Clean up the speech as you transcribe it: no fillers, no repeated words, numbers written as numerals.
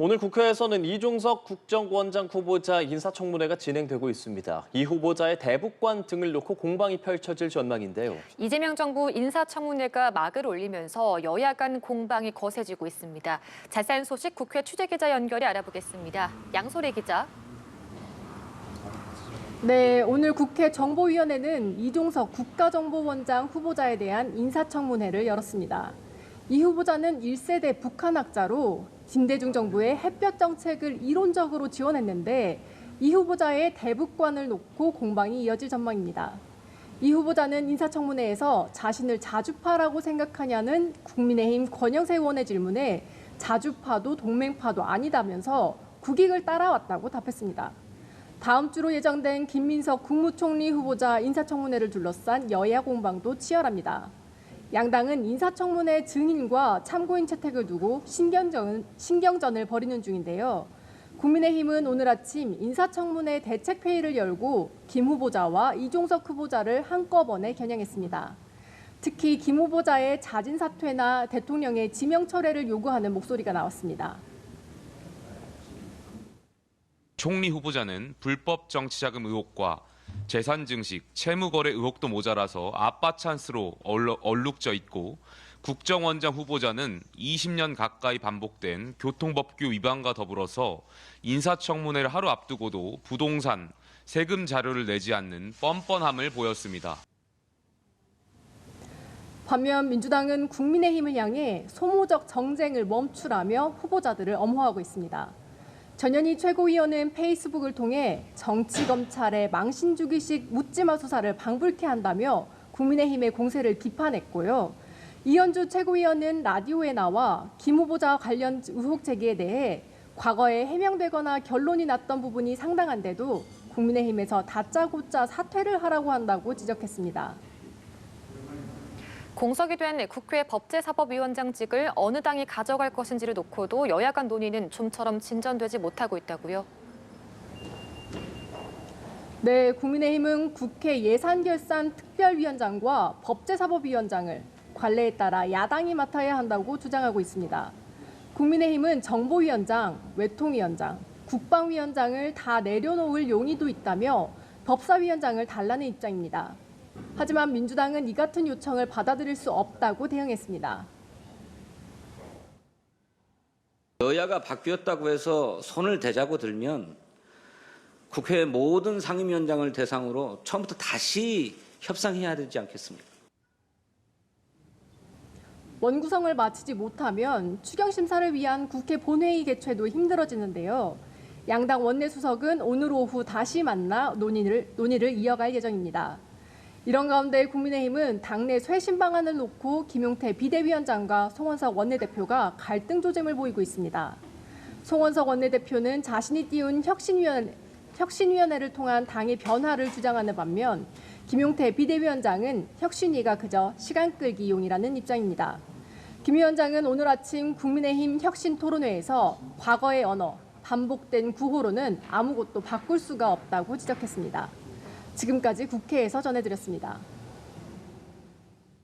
오늘 국회에서는 이종석 국정원장 후보자 인사청문회가 진행되고 있습니다. 이 후보자의 대북관 등을 놓고 공방이 펼쳐질 전망인데요. 이재명 정부 인사청문회가 막을 올리면서 여야 간 공방이 거세지고 있습니다. 자세한 소식 국회 취재기자 연결해 알아보겠습니다. 양소래 기자. 네, 오늘 국회 정보위원회는 이종석 국가정보원장 후보자에 대한 인사청문회를 열었습니다. 이 후보자는 1세대 북한학자로 김대중 정부의 햇볕 정책을 이론적으로 지원했는데 이 후보자의 대북관을 놓고 공방이 이어질 전망입니다. 이 후보자는 인사청문회에서 자신을 자주파라고 생각하냐는 국민의힘 권영세 의원의 질문에 자주파도 동맹파도 아니다면서 국익을 따라왔다고 답했습니다. 다음 주로 예정된 김민석 국무총리 후보자 인사청문회를 둘러싼 여야 공방도 치열합니다. 양당은 인사청문회 증인과 참고인 채택을 두고 신경전을 벌이는 중인데요. 국민의힘은 오늘 아침 인사청문회 대책회의를 열고 김 후보자와 이종석 후보자를 한꺼번에 겨냥했습니다. 특히 김 후보자의 자진 사퇴나 대통령의 지명 철회를 요구하는 목소리가 나왔습니다. 총리 후보자는 불법 정치자금 의혹과 재산 증식, 채무 거래 의혹도 모자라서 아빠 찬스로 얼룩져 있고 국정원장 후보자는 20년 가까이 반복된 교통법규 위반과 더불어서 인사청문회를 하루 앞두고도 부동산, 세금 자료를 내지 않는 뻔뻔함을 보였습니다. 반면 민주당은 국민의힘을 향해 소모적 정쟁을 멈추라며 후보자들을 엄호하고 있습니다. 전현희 최고위원은 페이스북을 통해 정치검찰의 망신주기식 묻지마 수사를 방불케 한다며 국민의힘의 공세를 비판했고요. 이현주 최고위원은 라디오에 나와 김 후보자 관련 의혹 제기에 대해 과거에 해명되거나 결론이 났던 부분이 상당한데도 국민의힘에서 다짜고짜 사퇴를 하라고 한다고 지적했습니다. 공석이 된 국회 법제사법위원장직을 어느 당이 가져갈 것인지를 놓고도 여야 간 논의는 좀처럼 진전되지 못하고 있다고요? 네, 국민의힘은 국회 예산결산특별위원장과 법제사법위원장을 관례에 따라 야당이 맡아야 한다고 주장하고 있습니다. 국민의힘은 정보위원장, 외통위원장, 국방위원장을 다 내려놓을 용의도 있다며 법사위원장을 달라는 입장입니다. 하지만 민주당은 이 같은 요청을 받아들일 수 없다고 대응했습니다. 여야가 바뀌었다고 해서 손을 대자고 들면 국회 모든 상임위원장을 대상으로 처음부터 다시 협상해야 되지 않겠습니까? 원구성을 마치지 못하면 추경심사를 위한 국회 본회의 개최도 힘들어지는데요. 양당 원내수석은 오늘 오후 다시 만나 논의를 이어갈 예정입니다. 이런 가운데 국민의힘은 당내 쇄신 방안을 놓고 김용태 비대위원장과 송원석 원내대표가 갈등 조짐을 보이고 있습니다. 송원석 원내대표는 자신이 띄운 혁신위원회를 통한 당의 변화를 주장하는 반면 김용태 비대위원장은 혁신위가 그저 시간 끌기용이라는 입장입니다. 김 위원장은 오늘 아침 국민의힘 혁신토론회에서 과거의 언어, 반복된 구호로는 아무것도 바꿀 수가 없다고 지적했습니다. 지금까지 국회에서 전해드렸습니다.